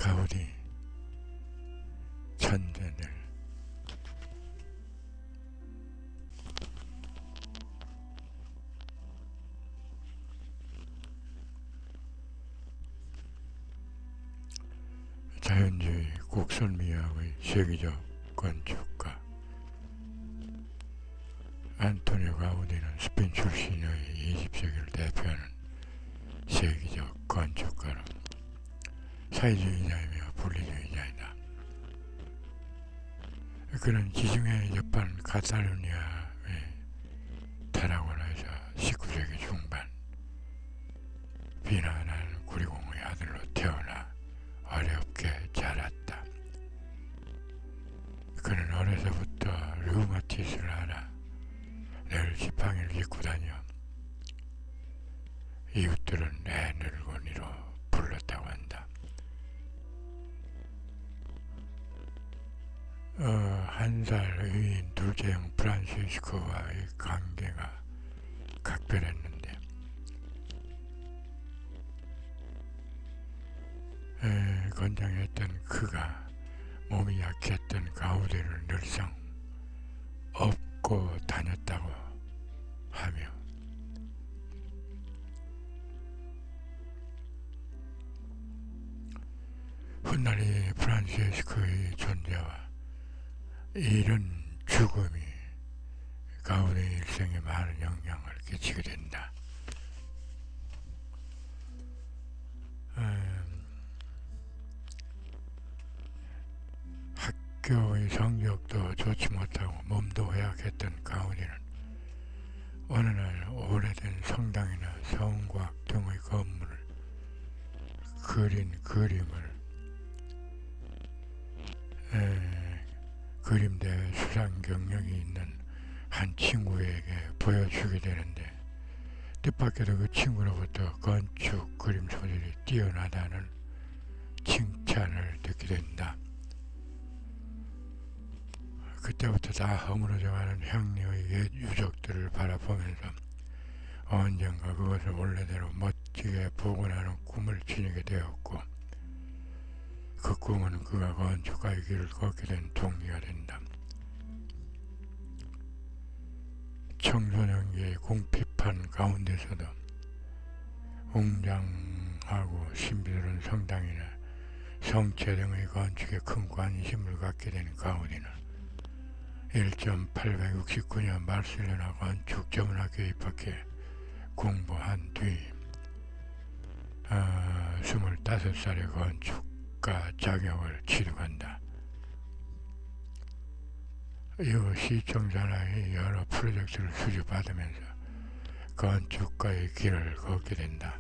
가우디 천재들. 자연주의 곡선미학의 세계적 건축가 안토니오 가우디는 스페인 출신의 20세기를 대표하는 세계적 건축가로 사회주의자이며 분리주의자이다. 그는 지중해 옆반 카탈루니아의 타라고나에서 19세기 중반 비난한 구리공의 아들로 태어나 어렵게 자랐다. 그는 어려서부터 류마티스를 앓아 늘 지팡이를 짚고 다녀 이웃들은 애 늙은이로 불렀다고 한다. 한 살 위인 둘째 형 프란시스코와의 관계가 각별했는데 건장했던 그가 몸이 약했던 가우디를 늘상 업고 다녔다고 하며 훗날 프란시스코의 존재와 이른 죽음이 가우디 일생에 많은 영향을 끼치게 된다. 학교의 성적도 좋지 못하고 몸도 허약했던 가우디는 어느 날 오래된 성당이나 성곽 등의 건물을 그린 그림을 그림대회 수상 경력이 있는 한 친구에게 보여주게 되는데 뜻밖에도 그 친구로부터 건축 그림 소질이 뛰어나다는 칭찬을 듣게 된다. 그때부터 다 허물어져가는 향리의 옛 유적들을 바라보면서 언젠가 그것을 원래대로 멋지게 복원하는 꿈을 지니게 되었고 그 꿈은 그가 건축가의 길을 걷게 된 동기가 된다. 청소년기의 궁핍한 가운데서도 웅장하고 신비로운 성당이나 성체 등의 건축에 큰 관심을 갖게 된 가우디는 1869년 바르셀로나 건축 전문학교에 입학해 공부한 뒤 25살의 건축가 자격을 취득한다. 이후 시청 산하의 여러 프로젝트를 수주받으면서 건축가의 길을 걷게 된다.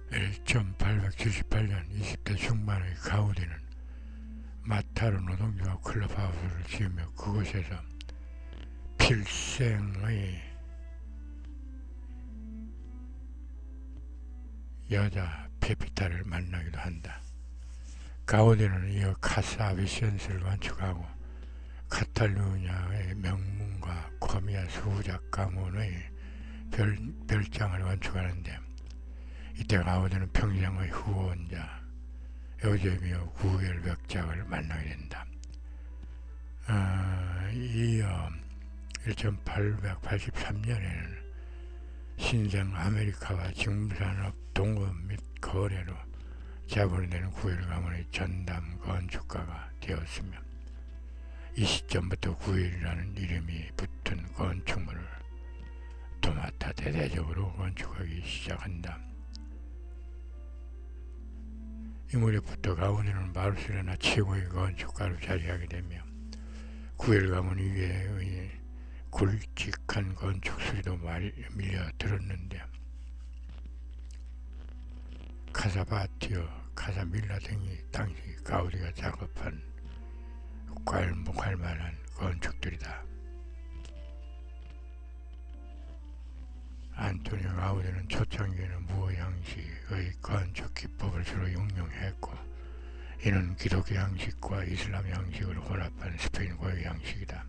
1878년 20대 중반의 가우디는 마타르 노동조합 클럽하우스를 지으며 그곳에서 필생의 여자 페피타를 만나기도 한다. 가우디는 이어 카사 비센스를 건축하고 카탈루냐의 명문가 코미아스 후작 가문의 별장을 건축하는데 이때 가우디는 평생의 후원자 요제미오 구엘 벽작을 만나게 된다. 이어 1883년에는 신생 아메리카와 직무산업 동업 및 거래로 자본이 되는 구엘 가문의 전담 건축가가 되었으며 이 시점부터 구엘이라는 이름이 붙은 건축물을 도맡아 대대적으로 건축하기 시작한다. 이 무렵부터 가우디는 바르셀로나 최고의 건축가로 자리하게 되며 구엘 가문 이외의 굵직한 건축수리도 밀려들었는데 카사바티오, 카사밀라 등이 당시 가우디가 작업한 괄목할 만한 건축들이다. 안토니오 가우디는 초창기에는 무어 형식의 건축 기법을 주로 응용했고 이는 기독교 형식과 이슬람 형식을 혼합한 스페인 고유 형식이다.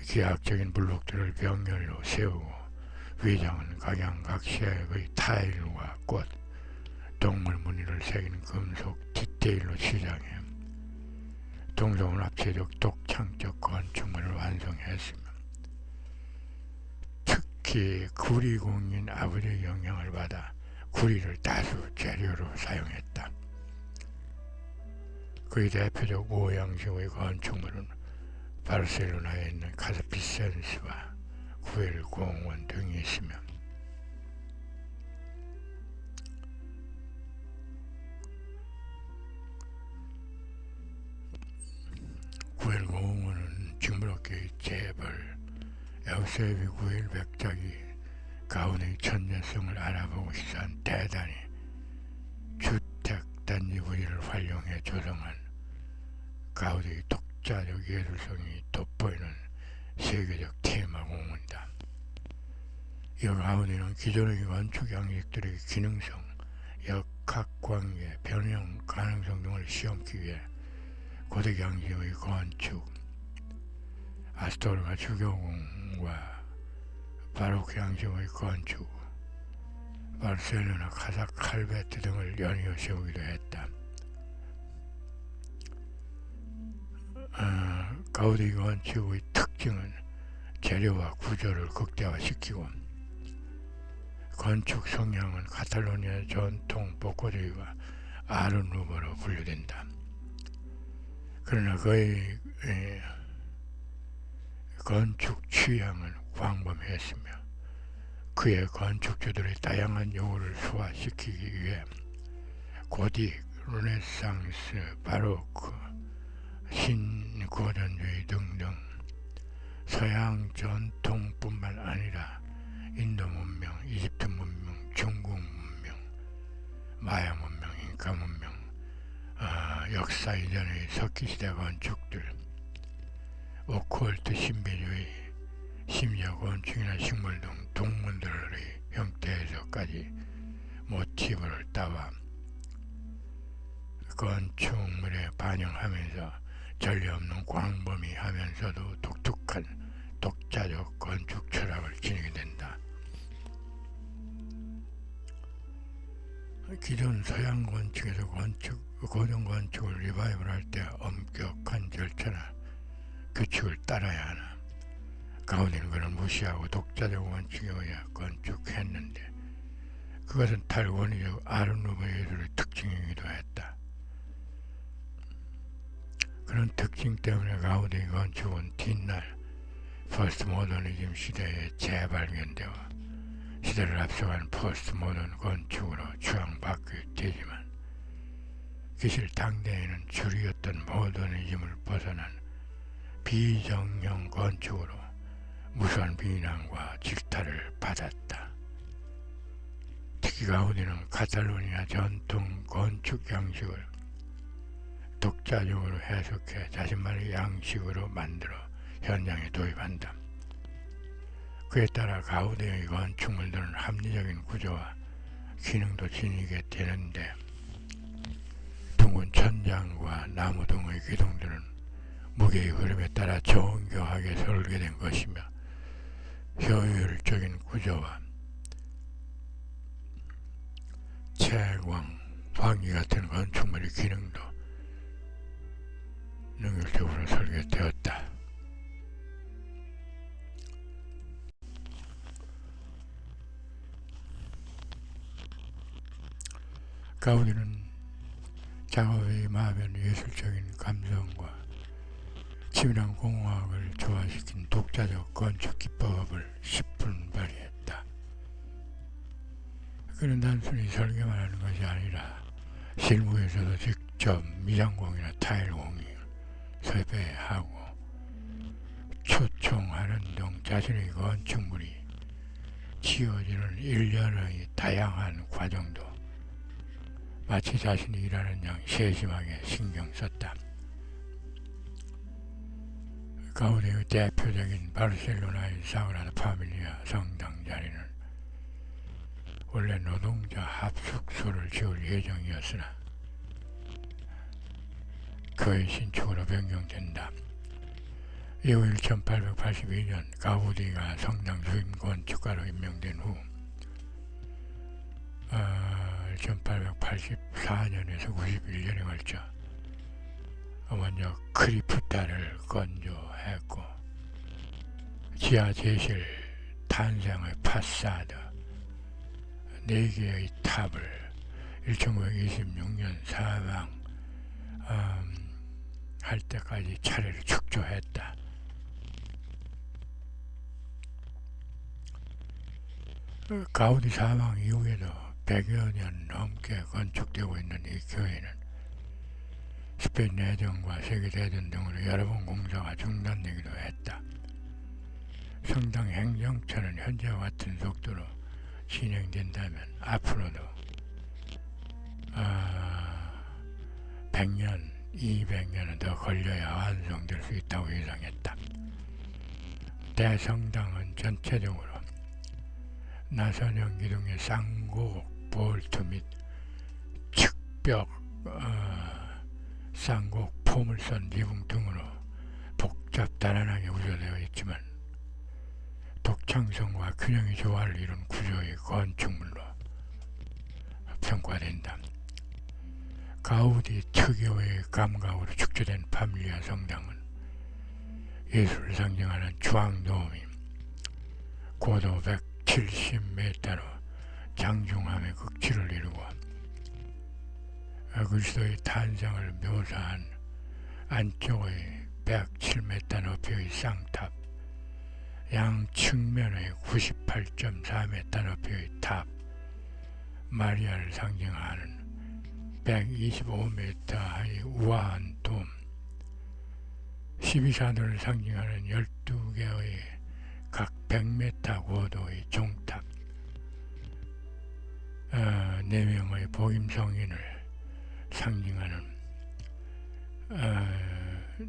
기하학적인 블록들을 벽면으로 세우고 위장은 각양각색의 타일과 꽃, 동물 무늬를 새긴 금속 디테일로 치장해 동서훈합체적 독창적 건축물을 완성했으며 특히 구리공인 아버지의 영향을 받아 구리를 다수 재료로 사용했다. 그의 대표적 오형식의 건축물은 바르셀로나에 있는 카스피센스와 구엘 공원 등이 있으며 구엘 공원은 징그럽게 재벌 에우세비 구엘 백작이 가운의 천재성을 알아보고 시작한 대단히 주택단지 부지를 활용해 조성한 가우디의 독자적 예술성이 돋보이는 세계적 테마 공원이다. 이 가우디는 기존의 건축 양식들의 기능성, 역학관계, 변형 가능성 등을 시험기 위해 고대 양식의 건축, 아스토르가 주교공과 바로크 양식의 건축, 바르셀로나 카사칼베트 등을 연이어 세우기도 했다. 가우디 건축의 특징은 재료와 구조를 극대화시키고 건축 성향은 카탈로니아 전통 복고주의와 아르누보로 분류된다. 그러나 그의 건축 취향은 광범위했으며 그의 건축주들의 다양한 요구를 소화시키기 위해 고딕, 르네상스, 바로크, 신고전주의 등등 서양 전통뿐만 아니라 인도 문명, 이집트 문명, 중국 문명, 마야 문명, 잉카 문명, 역사 이전의 석기시대 건축들, 오컬트 신비주의, 심지어 건축이나 식물 등 동물들의 형태에서까지 모티브를 따와 건축물에 반영하면서 전례 없는 광범위하면서도 독특한 독자적 건축 철학을 지니게 된다. 기존 서양 건축에서 고전 건축을 리바이벌할 때 엄격한 절차나 규칙을 따라야 하나 가우디는 그를 무시하고 독자적 원칙에 의해 건축했는데 그것은 탈권위적 아르누보 예술의 특징이기도 했다. 그런 특징 때문에 가우디 건축은 뒷날 포스트 모더니즘 시대에 재발견되어 시대를 앞서간 포스트 모던 건축으로 추앙받게 되지만 기실 당대에는 주류였던 모더니즘을 벗어난 비정형 건축으로 무수한 비난과 질타를 받았다. 특히 가우디는 카탈로니아 전통 건축 양식을 독자적으로 해석해 자신만의 양식으로 만들어 현장에 도입한다. 그에 따라 가우디의 건축물들은 합리적인 구조와 기능도 지니게 되는데 둥근 천장과 나무 등의 기둥들은 무게의 흐름에 따라 정교하게 설계된 것이며 효율적인 구조와 채광, 환기 같은 건축물의 기능도 능력적으로 설계되었다. 가우디는 작업에 임하면 예술적인 감성과 치밀한 공학을 조화시킨 독자적 건축 기법을 십분 발휘했다. 그는 단순히 설계만 하는 것이 아니라 실무에서도 직접 미장공이나 타일 공을 섭외하고 초청하는 등 자신의 건축물이 지어지는 일련의 다양한 과정도 마치 자신이 일하는 양 세심하게 신경 썼다. 가우디의 대표적인 바르셀로나의 사그라다 파밀리아 성당 자리는 원래 노동자 합숙소를 지을 예정이었으나 그의 신축으로 변경된다. 이후 1882년 가우디가 성당 주임 건축가로 임명된 후 1884년에서 91년에 걸쳐 먼저 크리프타를 건조했고 지하 제실 탄생의 파사드 4개의 탑을 1926년 사망 할 때까지 차례로 축조했다. 가우디 사망 이후에도 100여 년 넘게 건축되고 있는 이 교회는 스페인 내전과 세계대전 등으로 여러 번 공사가 중단되기도 했다. 성당 행정처는 현재와 같은 속도로 진행된다면 앞으로도 100년, 200년은 더 걸려야 완성될 수 있다고 예상했다. 대성당은 전체적으로 나선형 기둥의 쌍곡 볼트 및 측벽 쌍곡 포물선 지붕 등으로 복잡 단단하게 구조되어 있지만 독창성과 균형의 조화를 이룬 구조의 건축물로 평가된다. 가우디 특유의 감각으로 축조된 파밀리아 성당은 예술을 상징하는 주황도움이 고도 170m로 장중함의 극치를 이루고 그리스도의 탄생을 묘사한 안쪽의 107m 높이의 쌍탑, 양 측면의 98.4m 높이의 탑, 마리아를 상징하는 125m의 우아한 돔, 12사도를 상징하는 12개의 각 100m 고도의 종탑, 4명의 복임성인을 상징하는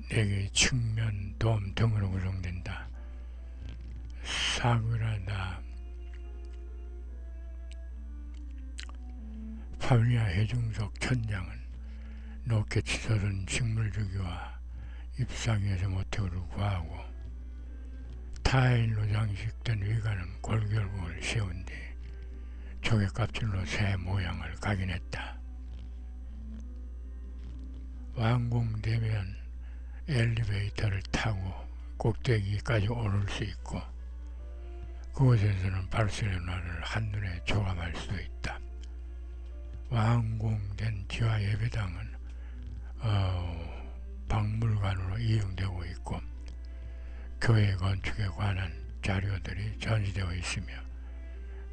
4개의 측면 돔 등으로 구성된다. 사그라다 파밀리아 해중석 천장은 높게 치솟은 식물주기와 잎사귀에서 모티브를 구하고 타일로 장식된 위관은 골결국을 씌운 뒤 조개껍질로 새 모양을 각인했다. 완공되면 엘리베이터를 타고 꼭대기까지 오를 수 있고 그곳에서는 바르셀로나를 한눈에 조감할 수도 있다. 완공된 지하 예배당은 박물관으로 이용되고 있고 교회 건축에 관한 자료들이 전시되어 있으며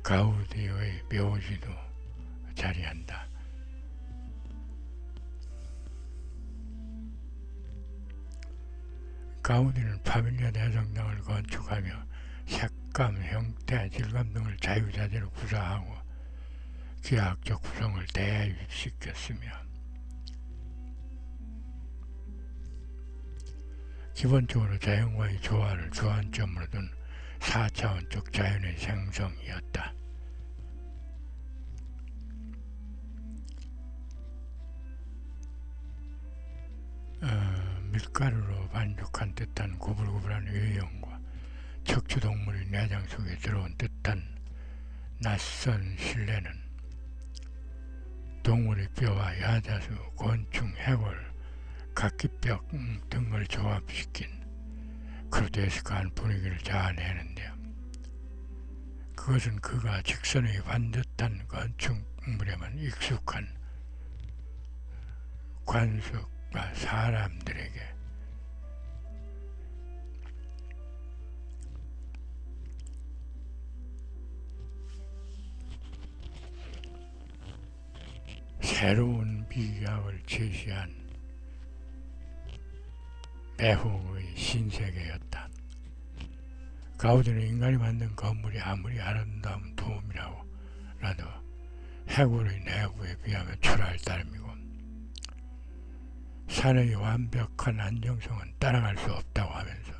가우디의 묘지도 자리한다. 가우디는 파밀리아 대성당을 건축하며 색감, 형태, 질감 등을 자유자재로 구사하고 기하학적 구성을 대입시켰으며 기본적으로 자연과의 조화를 주안점으로 둔 4차원적 자연의 생성이었다. 밀가루로 반죽한 듯한 구불구불한 외형과 척추동물의 내장 속에 들어온 듯한 낯선 실내는 동물의 뼈와 야자수, 곤충, 해골, 각기뼈 등을 조합시킨 그로테스크한 분위기를 자아내는데요. 그것은 그가 직선의 반듯한 건축물에만 익숙한 관습과 사람들에게 새로운 미학을 제시한 배후의 신세계였다. 가우디는 인간이 만든 건물이 아무리 아름다운 도움이라도 해골의 내부에 비하면 초라할 따름이고 산의 완벽한 안정성은 따라갈 수 없다고 하면서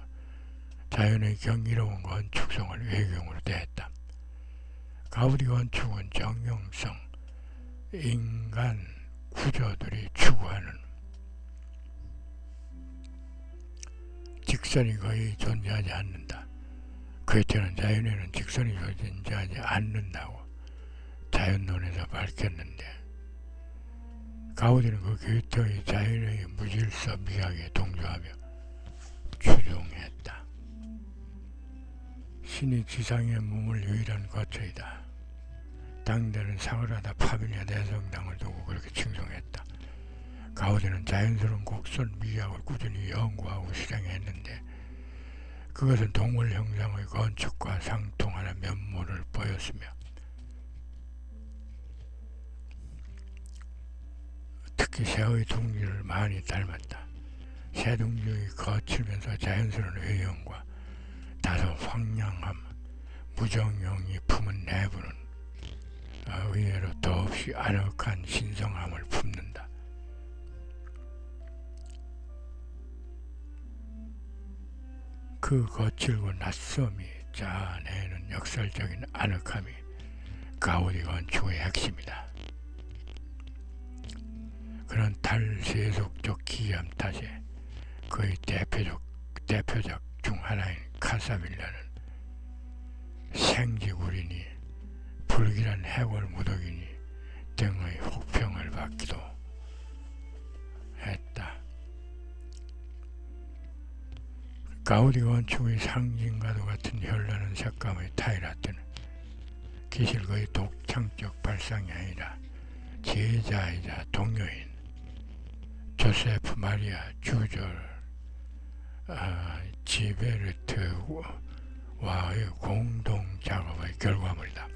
자연의 경이로운 건축성을 외경으로 대했다. 가우디 건축은 정형성, 인간 구조들이 추구하는 직선이 거의 존재하지 않는다. 그에 따른 자연에는 직선이 존재하지 않는다고 자연론에서 밝혔는데, 가우디는 그 궤토의 자연의 무질서 미학에 동조하며 추종했다. 신이 지상에 머물 유일한 거처이다. 당대는 사그라다 파밀리아 대성당을 두고 그렇게 칭송했다. 가우디는 자연스러운 곡선 미학을 꾸준히 연구하고 실행했는데, 그것은 동물 형상의 건축과 상통하는 면모를 보였으며, 특히 새의 둥지를 많이 닮았다. 새 둥지의 거칠면서 자연스러운 외형과 다소 황량함, 무정용이 품은 내부는 의외로 더없이 아늑한 신성함을 품는다. 그 거칠고 낯섦이 짜내는 역설적인 아늑함이 가우디 건축의 핵심이다. 그런 탈세속적 기이함 탓에 그의 대표작 중 하나인 카사빌라는 생지구리니 불길한 해골 무더기니 등의 혹평을 받기도 했다. 가우디 건축의 상징과도 같은 현란한 색감의 타일아트는 기실 그의 독창적 발상이 아니라 제자이자 동료인 조세프 마리아 주절 지베르트와의 공동 작업의 결과물이다.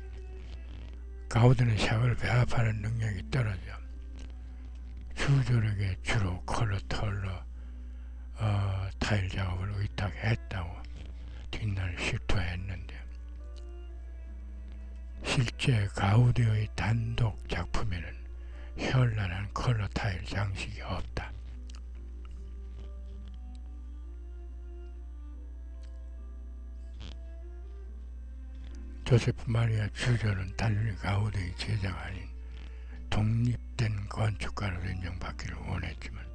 가우디는 색을 배합하는 능력이 떨어져 주절에게 주로 컬러 타일 작업을 의탁했다고 뒷날 실토했는데, 실제 가우디의 단독 작품에는 현란한 컬러 타일 장식이 없다. 조세프 마리아 주절은 단순히 가우디의 제자가 아닌 독립된 건축가로 인정받기를 원했지만,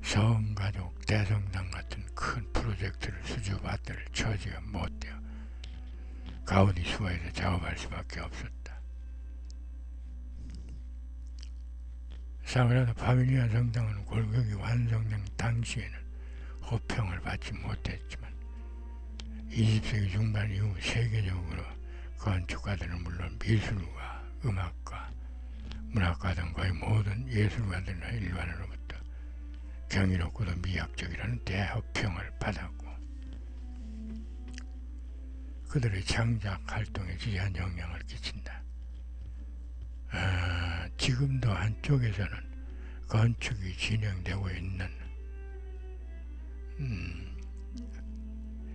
성가족 대성당 같은 큰 프로젝트를 수주받을 처지가 못되어 가우디 수하에서 작업할 수밖에 없었다. 사그라다 파밀리아 성당은 골격이 완성된 당시에는 호평을 받지 못했지만, 20세기 중반 이후 세계적으로 건축가들은 물론 미술가, 음악가, 문학가 등 거의 모든 예술가들이나 일반으로부터 경이롭고도 미학적이라는 대호평을 받았고, 그들의 창작 활동에 지대한 영향을 끼친다. 지금도 한쪽에서는 건축이 진행되고 있는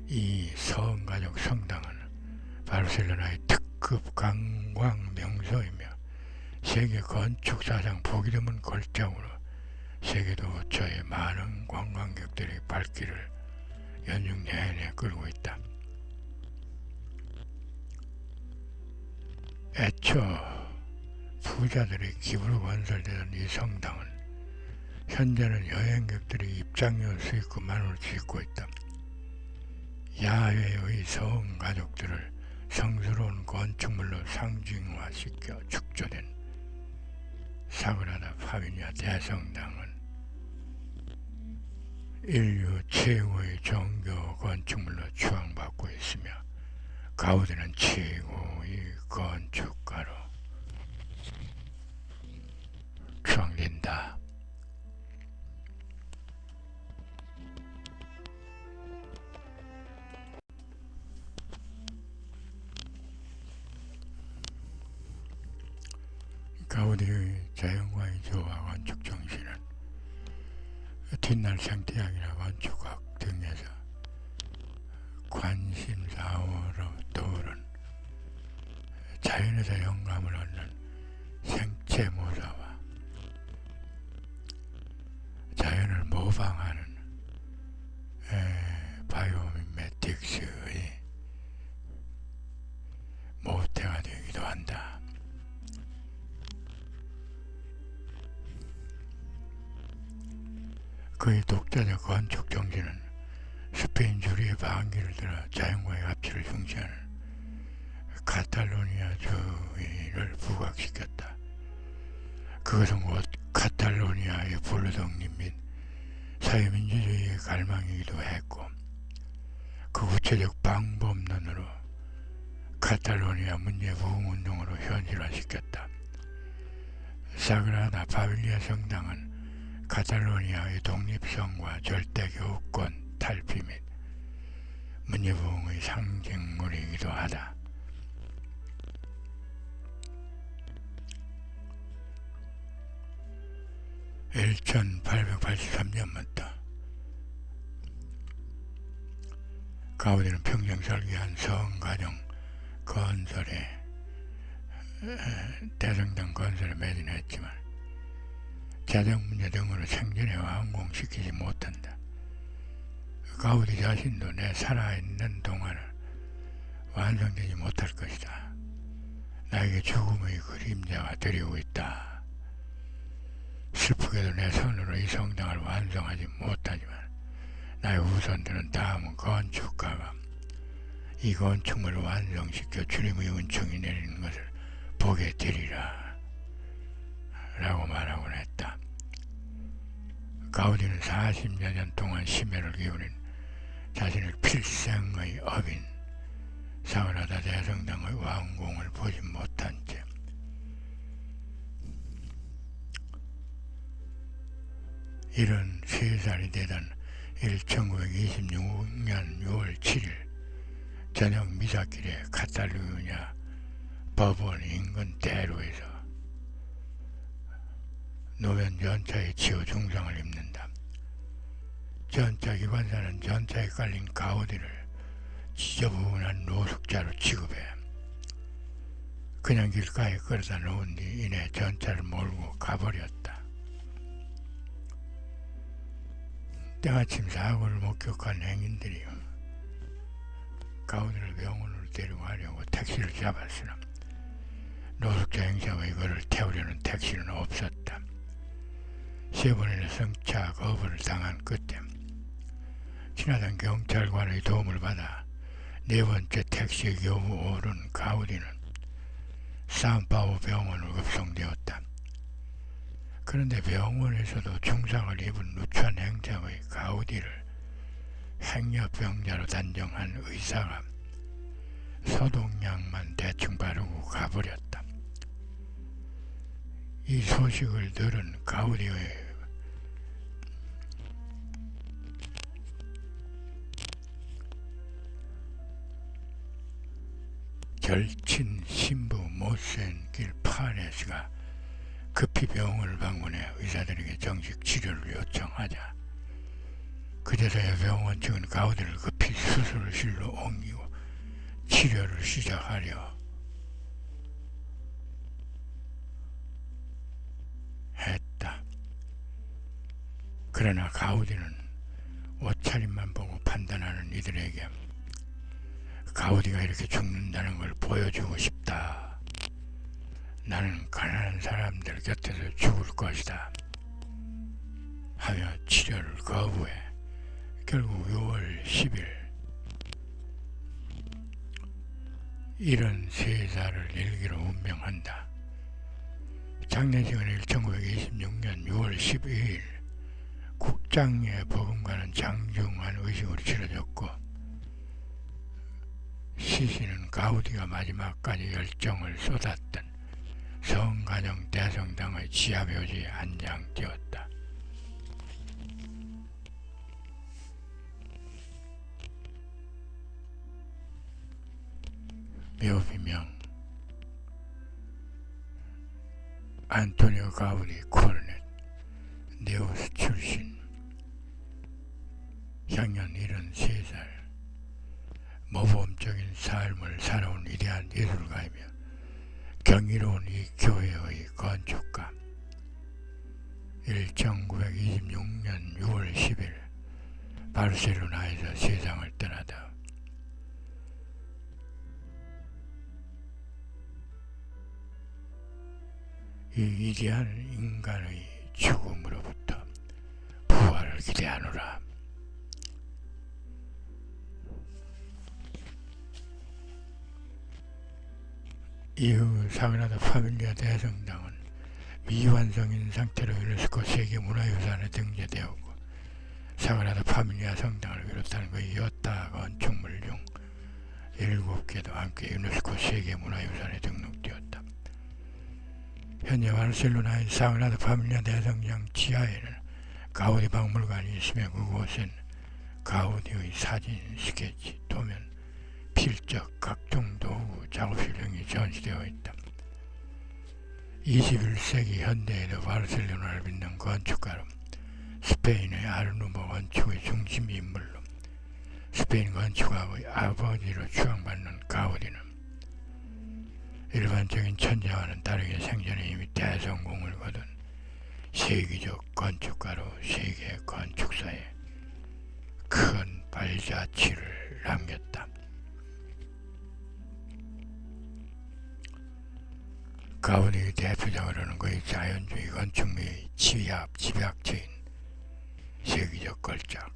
이 성가족 성당은 바르셀로나의 특급 관광 명소이며 세계 건축 사상 보기 드문 걸작으로 세계도처의 많은 관광객들의 발길을 연중 내내 끌고 있다. 애초 부자들의 기부로 건설되던 이 성당은 현재는 여행객들이 입장료 수익금만으로 짓고 있다. 야외의 성가족들을 성스러운 건축물로 상징화시켜 축조된 사그라다 파밀리아 대성당은 인류 최고의 종교 건축물로 추앙받고 있으며, 가우디는 최고의 건축가로 추앙된다. 가우디의 자연과의 조화 건축 정신은 뒷날 생태학이나 건축학 등에서 관심사로 떠오른 자연에서 영감을 얻는 생체 모사와 자연을 모방하는 바이오미메틱스의 모태가 되기도 한다. 그의 독자적 건축 정신은 스페인 주류의 반기를 들어 자연과의 합치를 중시하는 카탈로니아주의를 부각시켰다. 그것은 곧 카탈로니아의 불러독립 및 사회민주주의의 갈망이기도 했고, 그 구체적 방법론으로 카탈로니아 문제 부흥운동으로 현실화시켰다. 사그라다 파밀리아 성당은 카탈로니아의 독립성과 절대교우권 탈피 및 문예부흥의 상징물이기도 하다. (1883년부터) 가우디는 평생 설계한 성가정 건설에 대성당 건설에 매진했지만 재정 문제 등으로 생전에 완공시키지 못한다. 가우디 자신도 내 살아있는 동안은 완성되지 못할 것이다. 나에게 죽음의 그림자가 데리고 있다. 슬프게도 내 손으로 이 성당을 완성하지 못하지만 나의 후손들은 다음 건축가가 이 건축물을 완성시켜 주님의 은총이 내리는 것을 보게 되리라 라고 말하곤 했다. 가우디는 40여 년 동안 심혈을 기울인 자신의 필생의 업인 사그라다 대성당의 완공을 보지 못한 채 이런 3살이 되던 1926년 6월 7일 저녁 미사길에 카탈루냐 법원 인근 대로에서 노면 전차에 치여 중상을 입는다. 전차 기관사는 전차에 깔린 가우디를 지저분한 노숙자로 취급해 그냥 길가에 끌어다 놓은 뒤 이내 전차를 몰고 가버렸다. 때마침 사고를 목격한 행인들이 가우디를 병원으로 데려가려고 택시를 잡았으나 노숙자 행사의 그를 태우려는 택시는 없었다. 3번이나 승차 거부를 당한 끝에 지나던 경찰관의 도움을 받아 4번째 택시에 겨우 오른 가우디는 산파오 병원으로 급송되었다. 그런데 병원에서도 중상을 입은 누추한 행장의 가우디를 행여병자로 단정한 의사가 소독약만 대충 바르고 가버렸다. 이 소식을 들은 가우디의 절친 신부 모센길 파네스가 급히 병원을 방문해 의사들에게 정식 치료를 요청하자 그제서야 병원 측은 가우디를 급히 수술실로 옮기고 치료를 시작하려 했다. 그러나 가우디는 옷차림만 보고 판단하는 이들에게 가우디가 이렇게 죽는다는 걸 보여주고 싶다. 나는 가난한 사람들 곁에서 죽을 것이다 하며 치료를 거부해 결국 6월 10일 73살을 일기로 운명한다. 장례식은 1926년 6월 12일 국장에 버금가는 장중한 의식으로 치러졌고 시신은 가우디가 마지막까지 열정을 쏟았던 성가정 대성당의 지하묘지에 안장되었다. 묘비명 안토니오 가우디 코르넷 네오스 출신 향년 73살 모범적인 삶을 살아온 위대한 예술가이며 경이로운 이 교회의 건축가 1926년 6월 10일 바르셀로나에서 세상을 떠나다 이 위대한 인간의 죽음으로부터 부활을 기대하노라. 이후 사그라다 파밀리아 대성당은 미완성인 상태로 유네스코 세계문화유산에 등재되었고 사그라다 파밀리아 성당을 비롯한 그 여타 건축물 중 7개도 함께 유네스코 세계문화유산에 등록되었다. 현재 바르셀로나의 사그라다 파밀리아 대성당 지하에는 가우디 박물관이 있으며 그곳엔 가우디의 사진, 스케치, 도면, 필적, 각종 도구, 작업실 등이 전시되어 있다. 21세기 현대에도 바르셀로나를 빛낸 건축가로 스페인의 아르누보 건축의 중심 인물로 스페인 건축가의 아버지로 추앙받는 가우디는 일반적인 천재와는 다르게 생전에 이미 대성공을 거둔 세계적 건축가로 세계 건축사에 큰 발자취를 남겼다. 가우디의 대표적으로는 그의 자연주의 건축미의 집약체인 세계적 걸작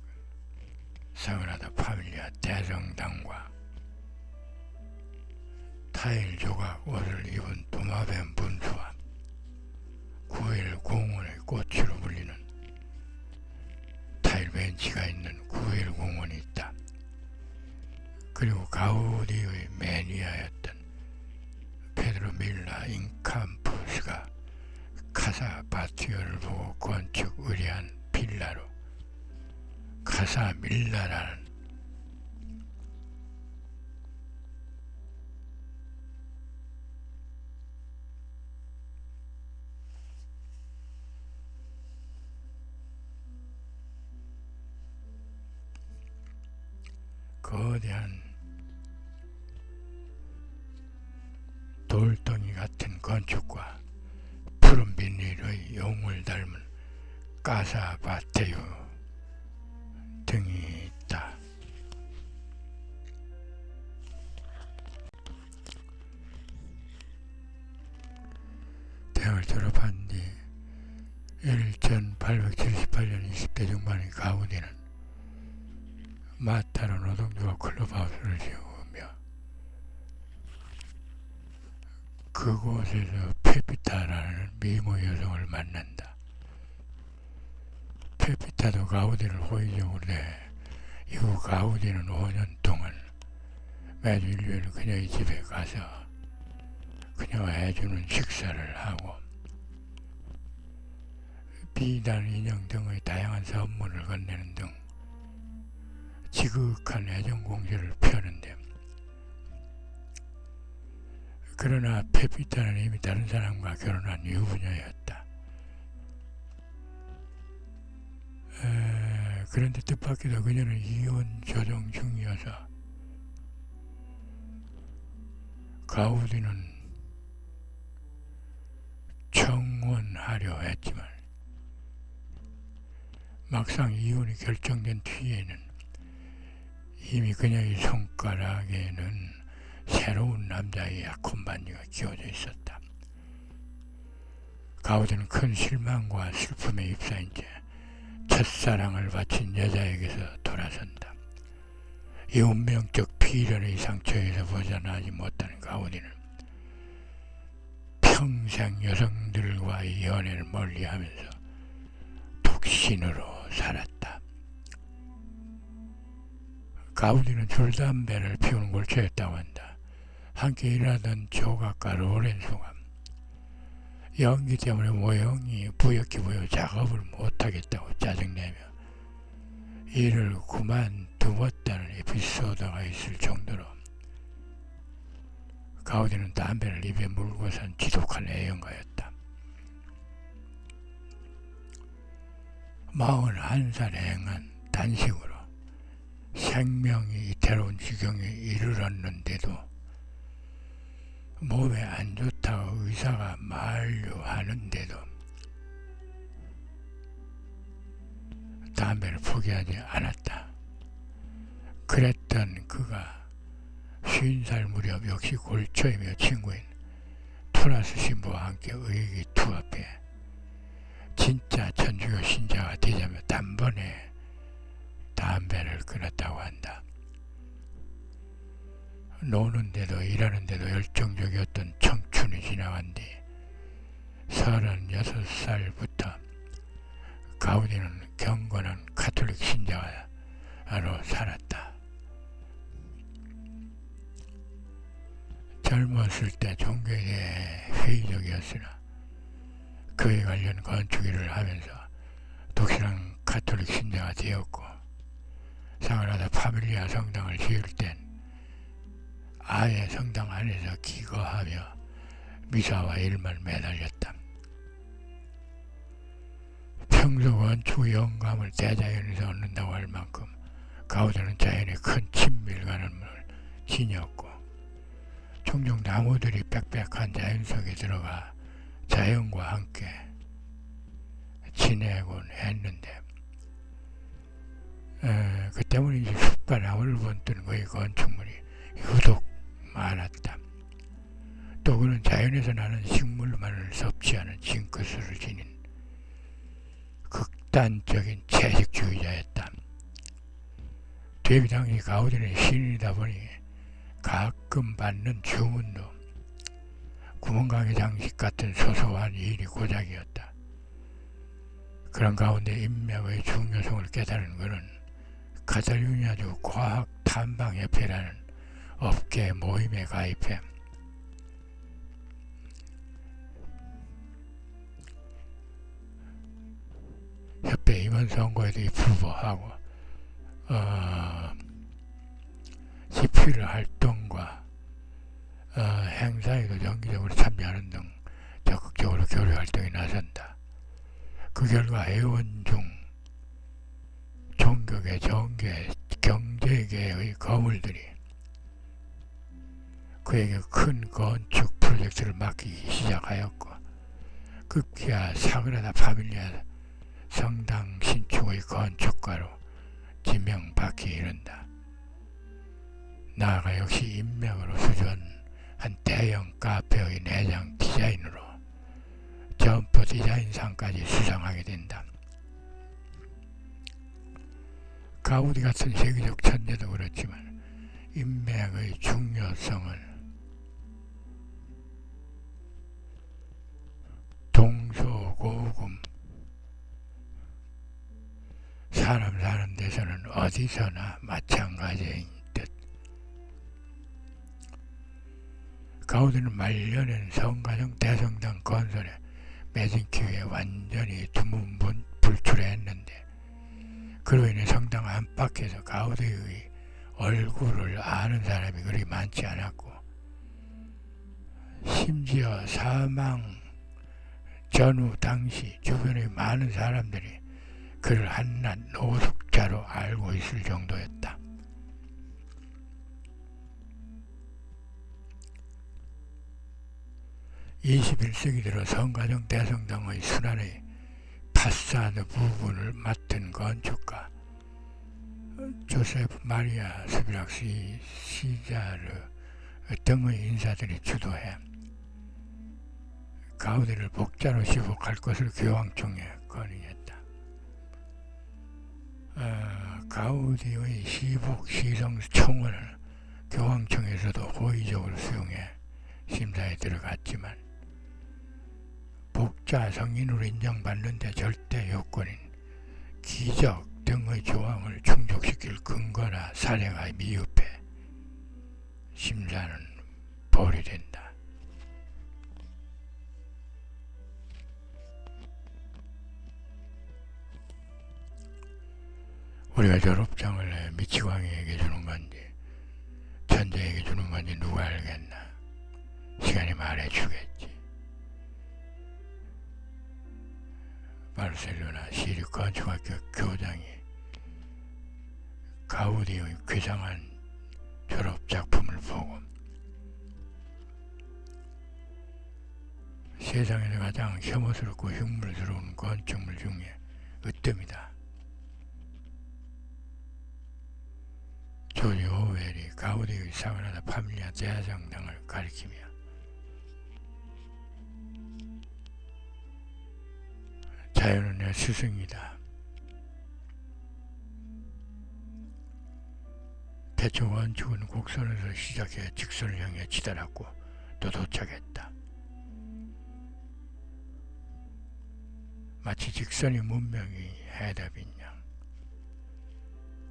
사그라다 파밀리아 대성당과 타일 조각 옷을 입은 도마뱀 분수와 9일 공원의 꽃으로 불리는 타일 벤치가 있는 9일 공원이 있다. 그리고 가우디의 매니아였던 페드로 밀라 인캄푸스가 카사 바티오를 보고 건축 의뢰한 빌라로 카사 밀라라는 거대한 돌덩이 같은 건축과 푸른 비닐의 용을 닮은 카사 바테유 등이 있다. 대학을 졸업한 뒤 1878년 20대 중반의 가우디는 마타로 노동조합 클럽하우스를 세우며 그곳에서 페피타라는 미모 여성을 만난다. 페피타도 가우디를 호의적으로 대 이후 가우디는 5년 동안 매주 일요일 그녀의 집에 가서 그녀가 해주는 식사를 하고 비단 인형 등의 다양한 선물을 건네는 등 지극한 애정 공세를 펴는데 그러나 페피타는 이미 다른 사람과 결혼한 유부녀였다. 그런데 뜻밖에도 그녀는 이혼 조정 중이어서 가우디는 청혼하려 했지만 막상 이혼이 결정된 뒤에는 이미 그녀의 손가락에는 새로운 남자의 약혼 반지가 끼워져 있었다. 가우디는 큰 실망과 슬픔에 휩싸인 채 첫사랑을 바친 여자에게서 돌아선다. 이 운명적 비련의 상처에서 벗어나지 못한 가우디는 평생 여성들과의 연애를 멀리하면서 독신으로 살았다. 가우디는 줄담배를 피우는 골초였다고 한다. 함께 일하던 조각가 로렌소가 연기 때문에 모형이 부옇게 보여 작업을 못하겠다고 짜증내며 일을 그만두었다는 에피소드가 있을 정도로 가우디는 담배를 입에 물고 산 지독한 애연가였다. 41살에 행한 단식으로 생명이 이태로운 지경에 이르렀는데도 몸에 안 좋다고 의사가 만류하는데도 담배를 포기하지 않았다. 그랬던 그가 50살 무렵 역시 골초이며 친구인 투라스 신부와 함께 의기투합해 진짜 천주교 신자가 되자며 단번에 담배를 끊었다고 한다. 노는데도 일하는데도 열정적이었던 청춘이 지나간 뒤 36살부터 가우디는 경건한 가톨릭 신자로 살았다. 젊었을 때 종교에 대해 회의적이었으나 그에 관련 건축 일을 하면서 독실한 가톨릭 신자가 되었고, 사그라다 파밀리아 성당을 지을 땐 아예 성당 안에서 기거하며 미사와 일만 매달렸다. 평소 건축 영감을 대자연에서 얻는다고 할 만큼 가우디는 자연에 큰 친밀감을 지녔고, 종종 나무들이 빽빽한 자연 속에 들어가 자연과 함께 지내곤 했는데, 그 때문에 숲과 나무를 본뜬 그의 건축물이 유독 많았다. 또 그는 자연에서 나는 식물만을 섭취하는 징크스를 지닌 극단적인 채식주의자였다. 데뷔 당시 가우디는 신인이다 보니 가끔 받는 주문도 구멍가게 장식 같은 소소한 일이 고작이었다. 그런 가운데 인맥의 중요성을 깨달은 그는 카탈루냐주 과학탐방협회라는 업계 모임에 가입해 협회 임원 선거에도 후보하고 집필 활동과 행사에도 정기적으로 참여하는 등 적극적으로 교류 활동에 나선다. 그 결과 애원중, 종교계, 정계, 경제계의 거물들이 그에게 큰 건축 프로젝트를 맡기기 시작하였고, 급기야 사그라다 파밀리아 성당 신축의 건축가로 지명받기 이른다. 나아가 역시 인맥으로 수주한 대형 카페의 내장 디자인으로 점프 디자인상까지 수상하게 된다. 가우디 같은 세계적 천재도 그렇지만 인맥의 중요성을 동서고금 사람 사는 데서는 어디서나 마찬가지인 듯. 가우디는 말년엔 성가정 대성당 건설에 매진기 위해 완전히 두문불출했는데, 그로 인해 성당 안팎에서 가우디의 얼굴을 아는 사람이 그리 많지 않았고, 심지어 사망 전후 당시 주변의 많은 사람들이 그를 한낱 노숙자로 알고 있을 정도였다. (21세기) 들어 성가정 대성당의 순환의 파사드 부분을 맡은 건축가 조세프 마리아 스비락시 시자르 등의 인사들이 주도해 가우디를 복자로 시복할 것을 교황청에 건의했다. 가우디의 시복 시성 청원을 교황청에서도 호의적으로 수용해 심사에 들어갔지만, 복자 성인으로 인정받는 데 절대 요건인 기적 등의 조항을 충족시킬 근거나 사례가 미흡해 심사는 보류된다. 우리가 졸업장을 미치광이에게 주는 건지 천재에게 주는 건지 누가 알겠나. 시간이 말해주겠지. 바르셀로나 시리 건축학교 교장이 가우디의 괴상한 졸업작품을 보고 세상에서 가장 혐오스럽고 흉물스러운 건축물 중에 으뜸이다. 조지 오웰이 가우디의 사그라다 파밀리아 대성당을 가리키며 자연은 내 스승이다. 대충 원축은 곡선에서 시작해 직선을 향해 치달았고 또 도착했다. 마치 직선이 문명이 해답인 양.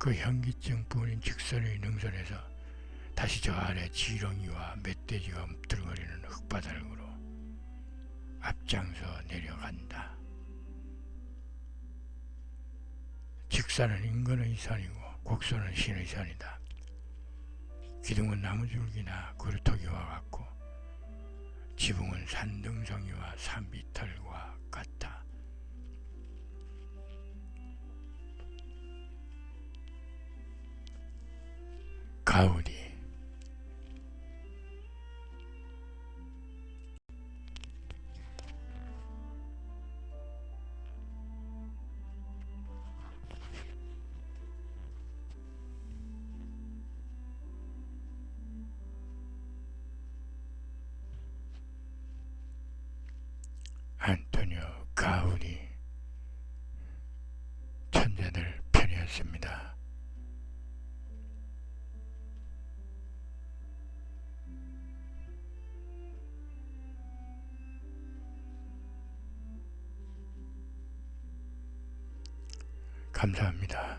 그 현기증 뿐인 직선의 능선에서 다시 저 아래 지렁이와 멧돼지가 움틀거리는 흙바닥으로 앞장서 내려간다. 직선은 인간의 산이고 곡선은 신의 산이다. 기둥은 나무줄기나 그루터기와 같고 지붕은 산등성이와 산비탈과 같다. 가우디. 안토니오 가우디 천재들 편이었습니다. 감사합니다.